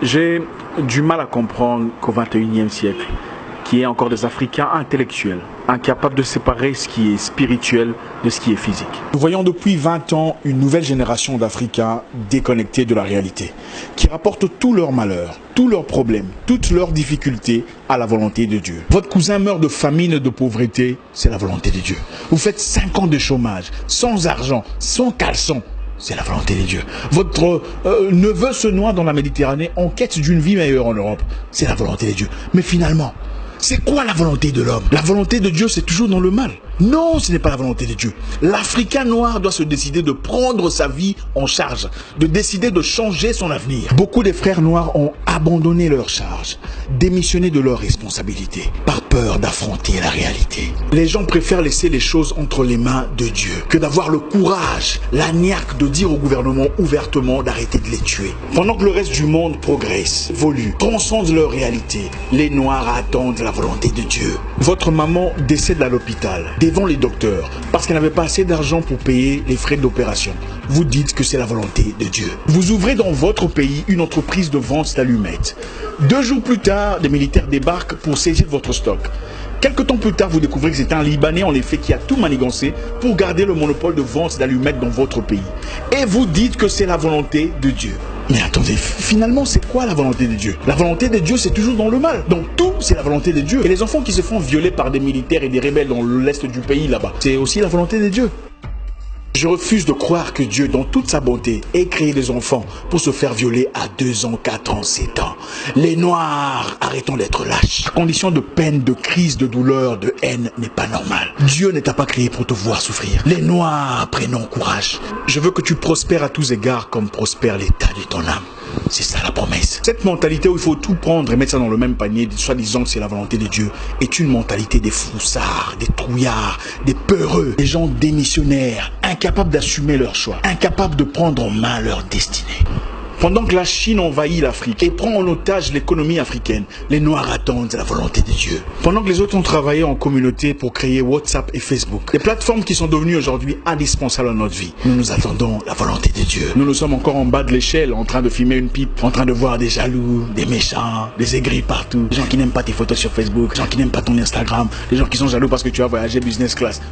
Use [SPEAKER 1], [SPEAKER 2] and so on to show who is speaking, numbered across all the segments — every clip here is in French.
[SPEAKER 1] J'ai du mal à comprendre qu'au XXIe siècle, qu'il y ait encore des Africains intellectuels, incapables de séparer ce qui est spirituel de ce qui est physique.
[SPEAKER 2] Nous voyons depuis 20 ans une nouvelle génération d'Africains déconnectés de la réalité, qui rapportent tous leurs malheurs, tous leurs problèmes, toutes leurs difficultés à la volonté de Dieu. Votre cousin meurt de famine et de pauvreté, c'est la volonté de Dieu. Vous faites 5 ans de chômage, sans argent, sans caleçon, c'est la volonté de Dieu. Votre neveu se noie dans la Méditerranée en quête d'une vie meilleure en Europe, c'est la volonté de Dieu. Mais finalement, c'est quoi la volonté de l'homme? La volonté de Dieu, c'est toujours dans le mal. Non, ce n'est pas la volonté de Dieu. L'Africain noir doit se décider de prendre sa vie en charge, de décider de changer son avenir. Beaucoup des frères noirs ont abandonné leur charge, démissionné de leurs responsabilités, par peur d'affronter la réalité. Les gens préfèrent laisser les choses entre les mains de Dieu que d'avoir le courage, la niaque de dire au gouvernement ouvertement d'arrêter de les tuer. Pendant que le reste du monde progresse, évolue, transcende leur réalité, les Noirs attendent la volonté de Dieu. Votre maman décède à l'hôpital, devant les docteurs, parce qu'elle n'avait pas assez d'argent pour payer les frais d'opération. Vous dites que c'est la volonté de Dieu. Vous ouvrez dans votre pays une entreprise de vente d'allumettes. 2 jours plus tard, des militaires débarquent pour saisir votre stock. Quelque temps plus tard, vous découvrez que c'est un Libanais en effet qui a tout manigancé pour garder le monopole de vente d'allumettes dans votre pays. Et vous dites que c'est la volonté de Dieu. Mais attendez, finalement, c'est quoi la volonté de Dieu? La volonté de Dieu, c'est toujours dans le mal. Donc tout, c'est la volonté de Dieu. Et les enfants qui se font violer par des militaires et des rebelles dans l'est du pays là-bas, c'est aussi la volonté de Dieu. Je refuse de croire que Dieu, dans toute sa bonté, ait créé des enfants pour se faire violer à 2 ans, 4 ans, 7 ans. Les Noirs, arrêtons d'être lâches. La condition de peine, de crise, de douleur, de haine n'est pas normale. Dieu ne t'a pas créé pour te voir souffrir. Les Noirs, prenons courage. Je veux que tu prospères à tous égards comme prospère l'état de ton âme. C'est ça la promesse. Cette mentalité où il faut tout prendre et mettre ça dans le même panier, soi-disant que c'est la volonté de Dieu, est une mentalité des froussards, des trouillards, des peureux, des gens démissionnaires, incapables d'assumer leur choix, incapables de prendre en main leur destinée. Pendant que la Chine envahit l'Afrique et prend en otage l'économie africaine, les Noirs attendent la volonté de Dieu. Pendant que les autres ont travaillé en communauté pour créer WhatsApp et Facebook, des plateformes qui sont devenues aujourd'hui indispensables à notre vie, nous attendons la volonté de Dieu. Nous sommes encore en bas de l'échelle, en train de fumer une pipe, en train de voir des jaloux, des méchants, des aigris partout, des gens qui n'aiment pas tes photos sur Facebook, des gens qui n'aiment pas ton Instagram, des gens qui sont jaloux parce que tu as voyagé business class.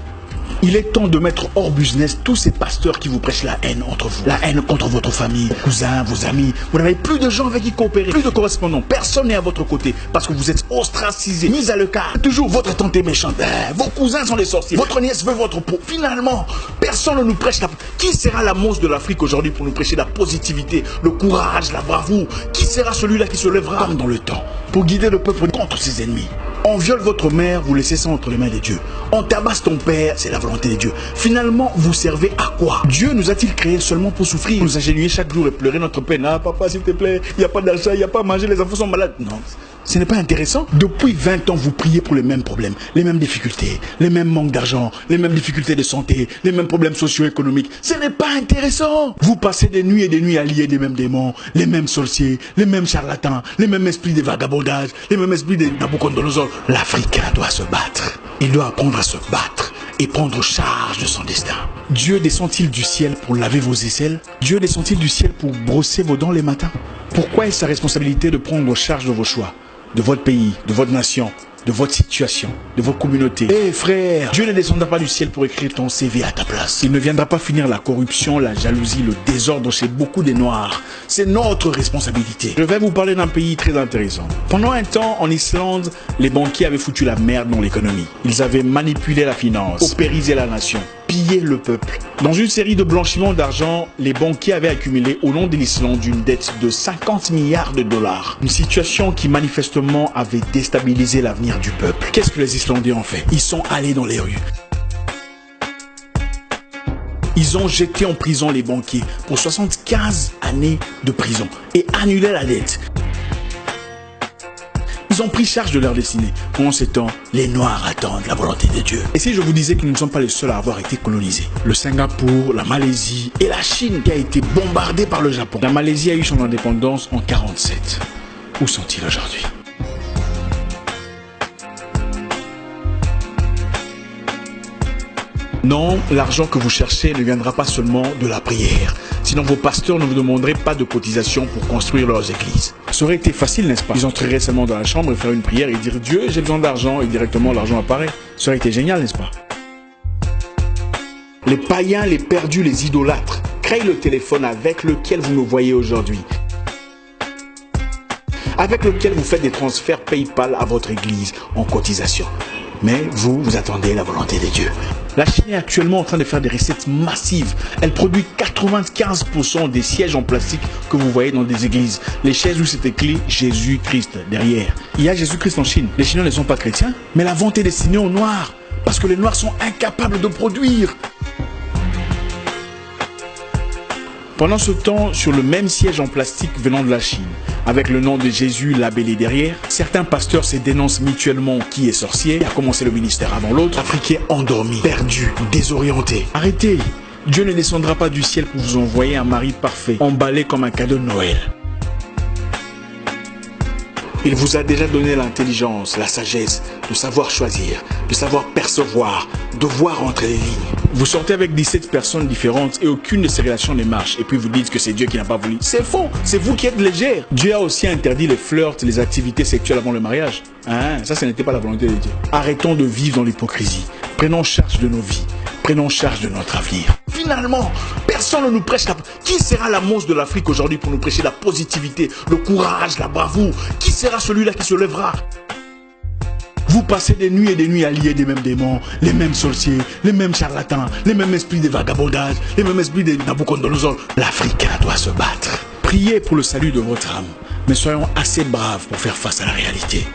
[SPEAKER 2] Il est temps de mettre hors business tous ces pasteurs qui vous prêchent la haine entre vous. La haine contre votre famille, vos cousins, vos amis. Vous n'avez plus de gens avec qui coopérer, plus de correspondants. Personne n'est à votre côté parce que vous êtes ostracisés, mis à l'écart. Toujours votre tante est méchante. Vos cousins sont des sorciers. Votre nièce veut votre peau. Finalement, personne ne nous prêche la... Qui sera la monstre de l'Afrique aujourd'hui pour nous prêcher la positivité, le courage, la bravoure? Qui sera celui-là qui se lèvera comme dans le temps pour guider le peuple contre ses ennemis? On viole votre mère, vous laissez ça entre les mains de Dieu. On tabasse ton père, c'est la volonté de Dieu. Finalement, vous servez à quoi? Dieu nous a-t-il créés seulement pour souffrir, nous agenouiller chaque jour et pleurer notre peine? Ah papa, s'il te plaît, il n'y a pas d'achat, il n'y a pas à manger, les enfants sont malades. Non, ce n'est pas intéressant. Depuis 20 ans, vous priez pour les mêmes problèmes, les mêmes difficultés, les mêmes manques d'argent, les mêmes difficultés de santé, les mêmes problèmes socio-économiques. Ce n'est pas intéressant. Vous passez des nuits et des nuits à lier les mêmes démons, les mêmes sorciers, les mêmes charlatans, les mêmes esprits de vagabondage, les mêmes esprits de Nabucodonosor. L'Africain doit se battre. Il doit apprendre à se battre et prendre charge de son destin. Dieu descend-il du ciel pour laver vos aisselles? Dieu descend-il du ciel pour brosser vos dents les matins? Pourquoi est-ce sa responsabilité de prendre charge de vos choix, de votre pays, de votre nation, de votre situation, de votre communauté? Eh frère, Dieu ne descendra pas du ciel pour écrire ton CV à ta place. Il ne viendra pas finir la corruption, la jalousie, le désordre chez beaucoup des Noirs. C'est notre responsabilité. Je vais vous parler d'un pays très intéressant. Pendant un temps, en Islande, les banquiers avaient foutu la merde dans l'économie. Ils avaient manipulé la finance, paupérisé la nation, pillé le peuple. Dans une série de blanchiments d'argent, les banquiers avaient accumulé au nom de l'Islande une dette de 50 milliards de dollars. Une situation qui manifestement avait déstabilisé l'avenir du peuple. Qu'est-ce que les Islandais ont fait? Ils sont allés dans les rues. Ils ont jeté en prison les banquiers pour 75 années de prison et annulé la dette. Ils ont pris charge de leur destinée. Pendant ce temps, les Noirs attendent la volonté de Dieu. Et si je vous disais que nous ne sommes pas les seuls à avoir été colonisés? Le Singapour, la Malaisie et la Chine qui a été bombardée par le Japon. La Malaisie a eu son indépendance en 1947. Où sont-ils aujourd'hui? Non, l'argent que vous cherchez ne viendra pas seulement de la prière. Sinon, vos pasteurs ne vous demanderaient pas de cotisation pour construire leurs églises. Ça aurait été facile, n'est-ce pas? Ils entreraient seulement dans la chambre et faire une prière et dire « Dieu, j'ai besoin d'argent » et directement l'argent apparaît. Ça aurait été génial, n'est-ce pas? Les païens, les perdus, les idolâtres créent le téléphone avec lequel vous me voyez aujourd'hui, avec lequel vous faites des transferts PayPal à votre église en cotisation. Mais vous attendez la volonté de Dieu. La Chine est actuellement en train de faire des recettes massives. Elle produit 95% des sièges en plastique que vous voyez dans des églises. Les chaises où c'est écrit Jésus-Christ derrière. Il y a Jésus-Christ en Chine. Les Chinois ne sont pas chrétiens, mais la vente est destinée aux Noirs. Parce que les Noirs sont incapables de produire. Pendant ce temps, sur le même siège en plastique venant de la Chine, avec le nom de Jésus labellé derrière, certains pasteurs se dénoncent mutuellement qui est sorcier, qui a commencé le ministère avant l'autre, Africains endormis, perdus, désorientés. Arrêtez! Dieu ne descendra pas du ciel pour vous envoyer un mari parfait, emballé comme un cadeau de Noël. Il vous a déjà donné l'intelligence, la sagesse, de savoir choisir, de savoir percevoir, de voir entre les lignes. Vous sortez avec 17 personnes différentes et aucune de ces relations ne marche. Et puis vous dites que c'est Dieu qui n'a pas voulu. C'est faux, c'est vous qui êtes légère. Dieu a aussi interdit les flirts, les activités sexuelles avant le mariage. Ça n'était pas la volonté de Dieu. Arrêtons de vivre dans l'hypocrisie. Prenons charge de nos vies. Prenons charge de notre avenir. Finalement, personne ne nous prêche la... Qui sera la mousse de l'Afrique aujourd'hui pour nous prêcher la positivité, le courage, la bravoure? Qui sera celui-là qui se lèvera? Vous passez des nuits et des nuits à lier des mêmes démons, les mêmes sorciers, les mêmes charlatans, les mêmes esprits de vagabondage, les mêmes esprits de Nabucodonosor. L'Africain doit se battre. Priez pour le salut de votre âme, mais soyons assez braves pour faire face à la réalité.